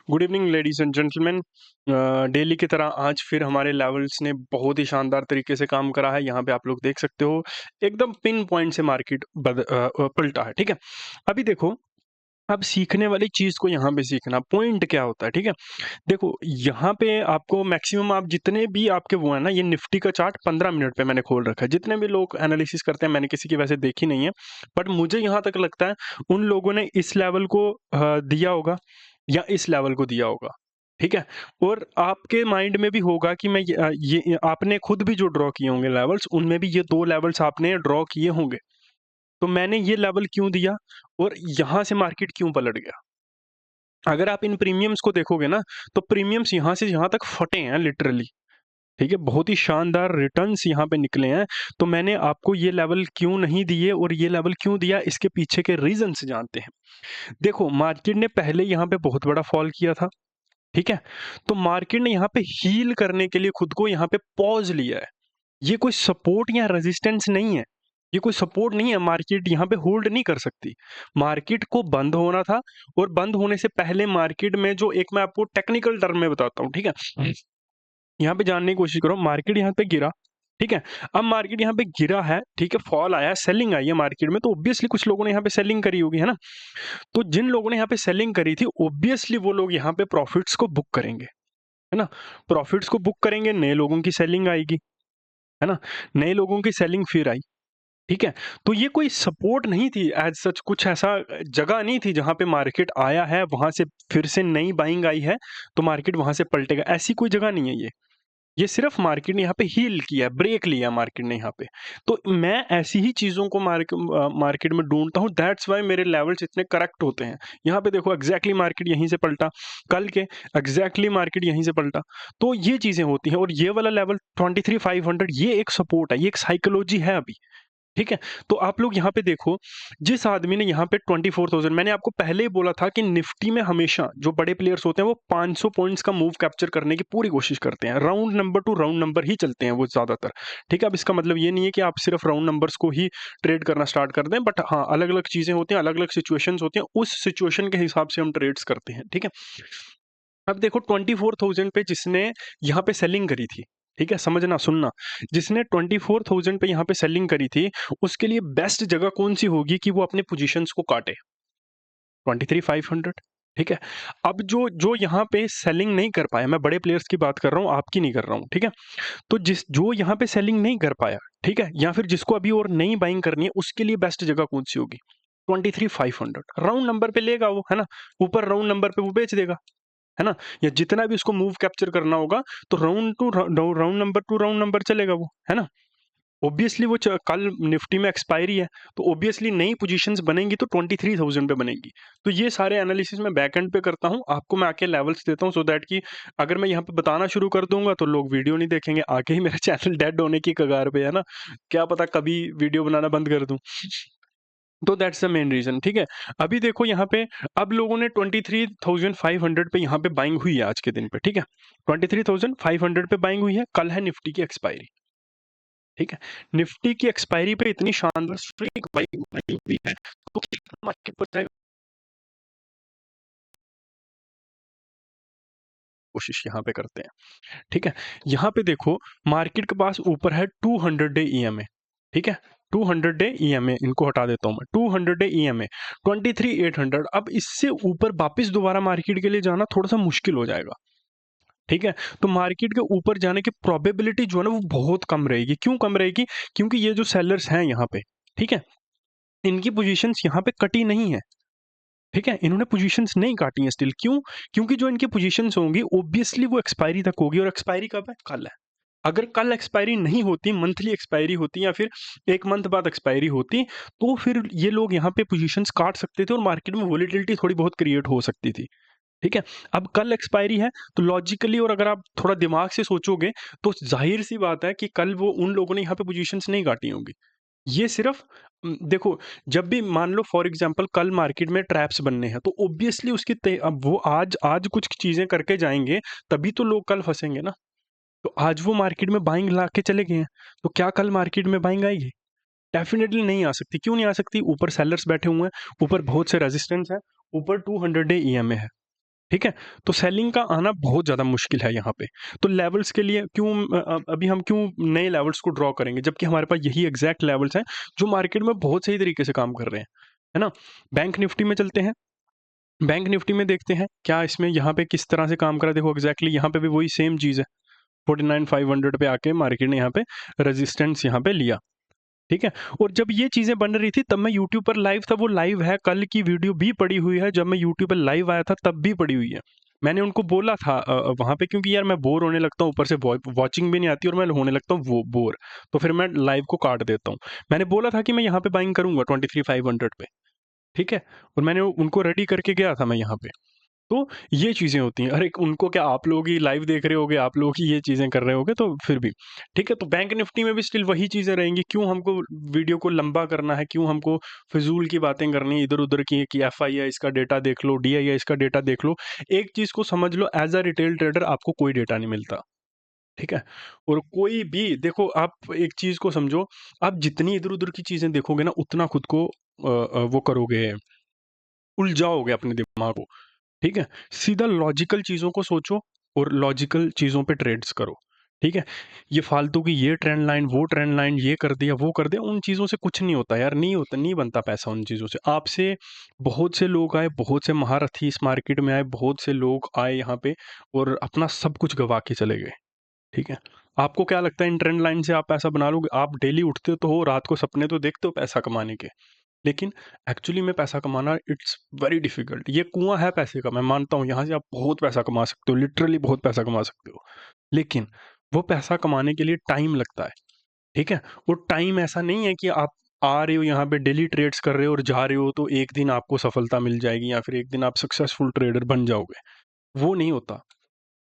Good evening ladies and gentleman. Daily की तरह आज फिर हमारे लेवल्स ने बहुत ही शानदार तरीके से काम करा है। यहाँ पे आप लोग देख सकते हो एकदम पिन पॉइंट से मार्केट पलटा है। ठीक है, अभी देखो, अब सीखने वाली चीज को यहाँ पे सीखना पॉइंट क्या होता है। ठीक है, देखो यहाँ पे आपको मैक्सिमम आप जितने भी आपके वो है ना, ये निफ्टी का चार्ट 15 मिनट पे मैंने खोल रखा है। जितने भी लोग एनालिसिस करते हैं, मैंने किसी की वैसे देखी नहीं है, बट मुझे यहाँ तक लगता है उन लोगों ने इस लेवल को दिया होगा या इस लेवल को दिया होगा। ठीक है, और आपके माइंड में भी होगा कि ये आपने खुद भी जो ड्रॉ किए होंगे लेवल्स, उनमें भी ये दो लेवल्स आपने ड्रॉ किए होंगे। तो मैंने ये लेवल क्यों दिया और यहाँ से मार्केट क्यों पलट गया। अगर आप इन प्रीमियम्स को देखोगे ना, तो प्रीमियम्स यहाँ से यहाँ तक फटे हैं लिटरली। ठीक है, बहुत ही शानदार रिटर्न्स यहाँ पे निकले हैं। तो मैंने आपको ये लेवल क्यों नहीं दिए और ये लेवल क्यों दिया, इसके पीछे के रीजंस जानते हैं। देखो, मार्केट ने पहले यहाँ पे बहुत बड़ा फॉल किया था। ठीक है, तो मार्केट ने यहाँ पे हील करने के लिए खुद को यहाँ पे पॉज लिया है। ये कोई सपोर्ट या रेजिस्टेंस नहीं है, ये कोई सपोर्ट नहीं है। मार्केट यहाँ पे होल्ड नहीं कर सकती। मार्केट को बंद होना था, और बंद होने से पहले मार्केट में जो एक मैं आपको टेक्निकल टर्म में बताता हूँ। ठीक है, यहाँ पे जानने की कोशिश करो। मार्केट यहाँ पे गिरा, ठीक है, अब मार्केट यहाँ पे गिरा है, ठीक है, फॉल आया, सेलिंग आई है मार्केट में, तो ऑब्वियसली कुछ लोगों ने यहाँ पे सेलिंग करी होगी, है ना। तो जिन लोगों ने यहाँ पे सेलिंग करी थी, ऑब्वियसली वो लोग यहाँ पे प्रॉफिट्स को बुक करेंगे, है ना। प्रॉफिट्स को बुक करेंगे, नए लोगों की सेलिंग आएगी, है ना। नए लोगों की सेलिंग फिर आई। ठीक है, तो ये कोई सपोर्ट नहीं थी एज सच, कुछ ऐसा जगह नहीं थी जहां पे मार्केट आया है, वहां से फिर से नई बाइंग आई है तो मार्केट वहां से पलटेगा, ऐसी कोई जगह नहीं है ये सिर्फ मार्केट ने यहाँ पे हील किया, ब्रेक लिया मार्केट ने यहाँ पे। तो मैं ऐसी ही चीजों को मार्केट में ढूंढता हूँ, दैट्स वाई मेरे लेवल्स इतने करेक्ट होते हैं। यहाँ पे देखो, एग्जैक्टली मार्केट यहीं से पलटा, कल के एग्जैक्टली मार्केट यहीं से पलटा। तो ये चीजें होती हैं, और ये वाला लेवल 23,500 ये एक सपोर्ट है, ये एक साइकोलॉजी है अभी। ठीक है, तो आप लोग यहाँ पे देखो, जिस आदमी ने यहाँ पे 24,000, मैंने आपको पहले ही बोला था कि निफ्टी में हमेशा जो बड़े प्लेयर्स होते हैं वो 500 पॉइंट्स का मूव कैप्चर करने की पूरी कोशिश करते हैं। Round number two round number ही चलते हैं वो ज्यादातर। ठीक है, अब इसका मतलब ये नहीं है कि आप सिर्फ राउंड नंबर्स को ही ट्रेड करना स्टार्ट कर दें, बट हाँ, अलग अलग चीजें होती हैं, अलग अलग सिचुएशंस होती हैं, उस सिचुएशन के हिसाब से हम ट्रेड्स करते हैं। ठीक है, अब देखो 24,000 पे जिसने यहाँ पे सेलिंग करी थी, ठीक है, समझना सुनना, जिसने 24,000 पे यहाँ पे सेलिंग करी थी, उसके लिए बेस्ट जगह कौन सी होगी कि वो अपने पोजीशंस को काटे, 23,500। ठीक है, अब जो जो यहाँ पे सेलिंग नहीं कर पाया, मैं बड़े प्लेयर्स की बात कर रहा हूँ, आपकी नहीं कर रहा हूँ। ठीक है, तो जो यहाँ पे सेलिंग नहीं कर पाया, ठीक है, या फिर जिसको अभी और नई बाइंग करनी है, उसके लिए बेस्ट जगह कौन सी होगी, 23,500। राउंड नंबर पे लेगा वो, है ना, ऊपर राउंड नंबर पे वो बेच देगा, है ना, या जितना भी उसको मूव कैप्चर करना होगा, तो round number two round number चलेगा वो, है ना। ऑब्वियसली वो कल निफ्टी में एक्सपायरी है, तो ऑब्वियसली नई पोजीशंस बनेंगी तो 23,000 पे बनेगी। तो ये सारे एनालिसिस मैं बैक एंड पे करता हूँ, आपको मैं आके लेवल्स देता हूँ, सो दैट कि अगर मैं यहाँ पे बताना शुरू कर दूंगा तो लोग वीडियो नहीं देखेंगे, आके ही मेरा चैनल डेड होने की कगार पे है ना, क्या पता कभी वीडियो बनाना बंद कर दूं। तो दैट्स द मेन रीजन। ठीक है, अभी देखो यहाँ पे, अब लोगों ने 23,500 पे यहाँ पे बाइंग हुई है आज के दिन पे। ठीक है, 23,500 पे बाइंग हुई है, कल है निफ्टी की एक्सपायरी। ठीक है, निफ्टी की एक्सपायरी पे इतनी शानदार स्ट्रीक बाइंग हुई है, तो कितना मार्केट पर जाएगा, कोशिश यहाँ पे करते हैं। ठीक है, यहाँ पे देखो, मार्केट के पास ऊपर है 200 डे ईएमए। ठीक है, 200 डे ईएमए, इनको हटा देता हूं मैं, 200 डे ईएमए 23,800। अब इससे ऊपर वापस दोबारा मार्केट के लिए जाना थोड़ा सा मुश्किल हो जाएगा। ठीक है, तो मार्केट के ऊपर जाने की प्रोबेबिलिटी जो है ना, वो बहुत कम रहेगी। क्यों कम रहेगी, क्योंकि ये जो सेलर्स हैं यहाँ पे, ठीक है, इनकी पोजीशंस यहाँ पे कटी नहीं है। ठीक है, इन्होंने पोजीशंस नहीं काटी हैं स्टिल। क्यों, क्योंकि जो इनकी पोजीशंस होंगी ऑब्वियसली वो एक्सपायरी तक होगी, और एक्सपायरी कब है, कल है। अगर कल एक्सपायरी नहीं होती, मंथली एक्सपायरी होती, या फिर एक मंथ बाद एक्सपायरी होती, तो फिर ये लोग यहाँ पे पोजीशंस काट सकते थे और मार्केट में वोलेटिलिटी थोड़ी बहुत क्रिएट हो सकती थी। ठीक है, अब कल एक्सपायरी है, तो लॉजिकली, और अगर आप थोड़ा दिमाग से सोचोगे, तो जाहिर सी बात है कि कल वो उन लोगों ने यहाँ पे पोजीशंस नहीं काटी होंगी। ये सिर्फ देखो, जब भी मान लो फॉर एग्जांपल कल मार्केट में ट्रैप्स बनने हैं, तो ऑब्वियसली अब वो आज आज कुछ चीजें करके जाएंगे, तभी तो लोग कल फंसेंगे ना। तो आज वो मार्केट में बाइंग ला के चले गए हैं, तो क्या कल मार्केट में बाइंग आएगी, डेफिनेटली नहीं आ सकती। क्यों नहीं आ सकती, ऊपर सेलर्स बैठे हुए हैं, ऊपर बहुत से रेजिस्टेंस है, ऊपर 200 डे ईएमए है। ठीक है? तो सेलिंग का आना बहुत ज़्यादा मुश्किल है यहाँ पे। तो लेवल्स के लिए अभी हम क्यों नए लेवल्स को ड्रॉ करेंगे जबकि हमारे पास यही एग्ज़ैक्ट लेवल्स हैं जो मार्केट में बहुत सही तरीके से काम कर रहे हैं। है ना? बैंक निफ्टी में चलते हैं। बैंक निफ्टी में देखते हैं क्या इसमें यहाँ पे किस तरह से काम कर रहा है। देखो एग्ज़ैक्टली यहाँ पे भी वही सेम चीज़ है। 49,500 पे आके मार्केट ने यहाँ पे रेजिस्टेंस यहाँ पे लिया। ठीक है? और जब ये चीज़ें बन रही थी तब मैं यूट्यूब पर लाइव था, वो लाइव है, कल की वीडियो भी पड़ी हुई है, जब मैं यूट्यूब पे लाइव आया था तब भी पड़ी हुई है। मैंने उनको बोला था वहाँ पे, क्योंकि यार मैं बोर होने लगता हूँ, ऊपर से वॉचिंग भी नहीं आती और मैं होने लगता हूँ वो बोर, तो फिर मैं लाइव को काट देता हूँ। मैंने बोला था कि मैं यहाँ पे बाइंग करूँगा 23,500 पे, ठीक है? और मैंने उनको रेडी करके गया था मैं यहाँ पे। तो ये चीज़ें होती हैं। अरे उनको क्या, आप लोग ही लाइव देख रहे होगे, आप लोग ही ये चीज़ें कर रहे होगे, तो फिर भी ठीक है। तो बैंक निफ्टी में भी स्टिल वही चीज़ें रहेंगी। क्यों हमको वीडियो को लंबा करना है, क्यों हमको फिजूल की बातें करनी है इधर उधर की, कि एफआईआई इसका डेटा देख लो, डीआईआई इसका डेटा देख लो। एक चीज़ को समझ लो, एज अ रिटेल ट्रेडर आपको कोई डेटा नहीं मिलता, ठीक है? और कोई भी देखो, आप एक चीज़ को समझो, आप जितनी इधर उधर की चीज़ें देखोगे ना उतना खुद को वो करोगे, उलझाओगे अपने दिमाग को। ठीक है? सीधा लॉजिकल चीज़ों को सोचो और लॉजिकल चीज़ों पे ट्रेड्स करो, ठीक है? ये फालतू की ये ट्रेंड लाइन, वो ट्रेंड लाइन, ये कर दिया, वो कर दिया, उन चीज़ों से कुछ नहीं होता यार, नहीं होता, नहीं बनता पैसा उन चीज़ों से। आपसे बहुत से लोग आए, बहुत से महारथी इस मार्केट में आए, बहुत से लोग आए यहाँ पे और अपना सब कुछ गँवा के चले गए, ठीक है? आपको क्या लगता है इन ट्रेंड लाइन से आप पैसा बना लोगे? आप डेली उठते तो हो, रात को सपने तो देखते हो पैसा कमाने के। लेकिन एक्चुअली में पैसा कमाना इट्स वेरी डिफिकल्ट। ये कुआं है पैसे का, मैं मानता हूँ, यहाँ से आप बहुत पैसा कमा सकते हो, लिटरली बहुत पैसा कमा सकते हो। लेकिन वो पैसा कमाने के लिए टाइम लगता है, ठीक है? वो टाइम ऐसा नहीं है कि आप आ रहे हो यहाँ पे डेली ट्रेड्स कर रहे हो और जा रहे हो तो एक दिन आपको सफलता मिल जाएगी या फिर एक दिन आप सक्सेसफुल ट्रेडर बन जाओगे। वो नहीं होता।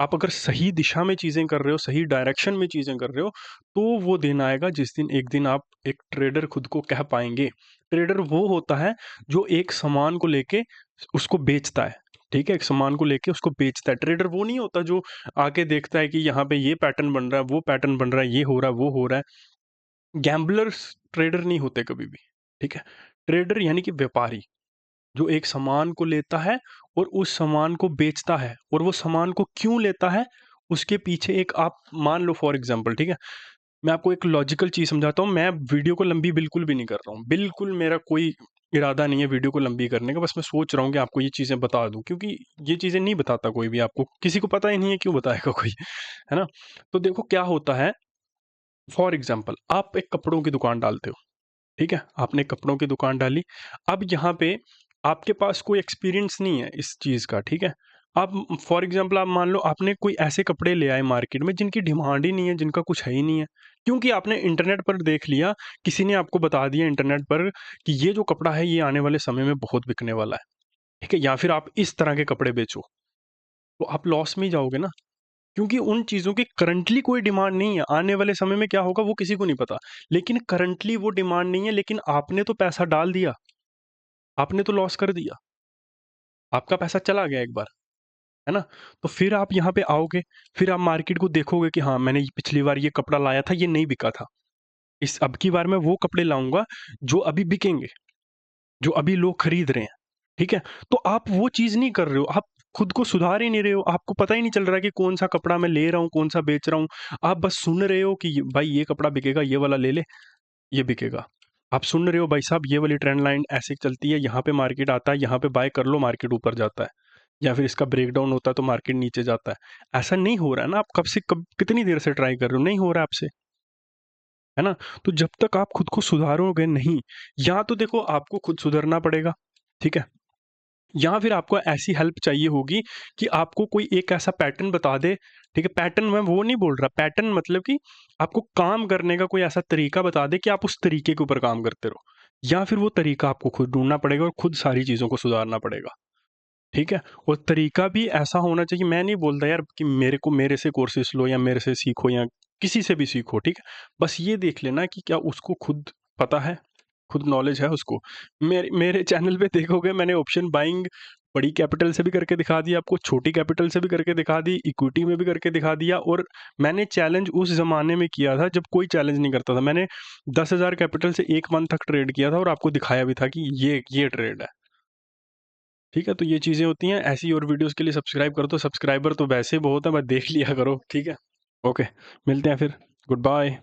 आप अगर सही दिशा में चीज़ें कर रहे हो, सही डायरेक्शन में चीज़ें कर रहे हो, तो वो दिन आएगा जिस दिन एक दिन आप एक ट्रेडर खुद को कह पाएँगे। ट्रेडर वो होता है जो एक सामान को लेके उसको बेचता है, ठीक है? एक सामान को लेके उसको बेचता है। ट्रेडर वो नहीं होता जो आके देखता है कि यहाँ पे ये पैटर्न बन रहा है, वो पैटर्न बन रहा है, ये हो रहा है, वो हो रहा है। गैम्बलर्स ट्रेडर नहीं होते कभी भी, ठीक है? ट्रेडर यानी कि व्यापारी। जो एक सामान को लेता है और उस सामान को बेचता है, और वो सामान को क्यों लेता है, उसके पीछे एक, आप मान लो फॉर एग्जांपल, ठीक है? मैं आपको एक लॉजिकल चीज़ समझाता हूँ, मैं वीडियो को लंबी बिल्कुल भी नहीं कर रहा हूँ। बिल्कुल मेरा कोई इरादा नहीं है वीडियो को लंबी करने का, बस मैं सोच रहा हूँ कि आपको ये चीज़ें बता दूँ, क्योंकि ये चीज़ें नहीं बताता कोई भी आपको, किसी को पता ही नहीं है, क्यों बताएगा कोई, है ना? तो देखो क्या होता है, फॉर एग्जांपल आप एक कपड़ों की दुकान डालते हो, ठीक है? आपने कपड़ों की दुकान डाली, अब यहाँ पे आपके पास कोई एक्सपीरियंस नहीं है इस चीज़ का, ठीक है? आप फॉर एग्ज़ाम्पल आप मान लो आपने कोई ऐसे कपड़े ले आए मार्केट में जिनकी डिमांड ही नहीं है, जिनका कुछ है ही नहीं है। क्योंकि आपने इंटरनेट पर देख लिया, किसी ने आपको बता दिया इंटरनेट पर कि ये जो कपड़ा है ये आने वाले समय में बहुत बिकने वाला है, ठीक है? या फिर आप इस तरह के कपड़े बेचो, तो आप लॉस में ही जाओगे ना। क्योंकि उन चीज़ों की करंटली कोई डिमांड नहीं है, आने वाले समय में क्या होगा वो किसी को नहीं पता। लेकिन करंटली वो डिमांड नहीं है, लेकिन आपने तो पैसा डाल दिया, आपने तो लॉस कर दिया, आपका पैसा चला गया एक बार, है ना? तो फिर आप यहाँ पे आओगे, फिर आप मार्केट को देखोगे कि हाँ, मैंने पिछली बार ये कपड़ा लाया था, ये नहीं बिका था। इस अब की बार मैं वो कपड़े लाऊँगा जो अभी बिकेंगे, जो अभी लोग खरीद रहे हैं, ठीक है? तो आप वो चीज़ नहीं कर रहे हो, आप खुद को सुधार ही नहीं रहे हो, आपको पता ही नहीं चल रहा है कि कौन-सा कपड़ा मैं ले रहा हूँ, कौन-सा बेच रहा हूँ। आप बस सुन रहे हो कि भाई ये कपड़ा बिकेगा, ये वाला ले ले, ये बिकेगा। आप सुन रहे हो भाई साहब ये वाली ट्रेंड लाइन ऐसे चलती है, यहाँ पे मार्केट आता है, यहाँ पे बाय कर लो, मार्केट ऊपर जाता है। या फिर इसका ब्रेकडाउन होता है तो मार्केट नीचे जाता है। ऐसा नहीं हो रहा है ना, आप कब से कब कितनी देर से ट्राई कर रहे हो, नहीं हो रहा है आपसे, है ना? तो जब तक आप खुद को सुधारोगे नहीं, या तो देखो आपको खुद सुधरना पड़ेगा, ठीक है? या फिर आपको ऐसी हेल्प चाहिए होगी कि आपको कोई एक ऐसा पैटर्न बता दे, ठीक है? पैटर्न मैं वो नहीं बोल रहा, पैटर्न मतलब कि आपको काम करने का कोई ऐसा तरीका बता दे कि आप उस तरीके के ऊपर काम करते रहो। या फिर वो तरीका आपको खुद ढूँढना पड़ेगा और खुद सारी चीज़ों को सुधारना पड़ेगा। ठीक है? और तरीका भी ऐसा होना चाहिए, मैं नहीं बोलता यार कि मेरे को मेरे से कोर्सेस लो या मेरे से सीखो या किसी से भी सीखो, ठीक है? बस ये देख लेना कि क्या उसको खुद पता है, खुद नॉलेज है उसको। मेरे मेरे चैनल पे देखोगे मैंने ऑप्शन बाइंग बड़ी कैपिटल से भी करके दिखा दिया आपको, छोटी कैपिटल से भी करके दिखा दी, इक्विटी में भी करके दिखा दिया, और मैंने चैलेंज उस ज़माने में किया था जब कोई चैलेंज नहीं करता था। मैंने 10,000 कैपिटल से 1 मंथ तक ट्रेड किया था और आपको दिखाया भी था कि ये ट्रेड है। ठीक है, तो ये चीज़ें होती हैं। ऐसी और वीडियोज़ के लिए सब्सक्राइब कर दो, सब्सक्राइबर तो वैसे बहुत हैं, बस देख लिया करो, ठीक है? ओके, मिलते हैं फिर, गुड बाय।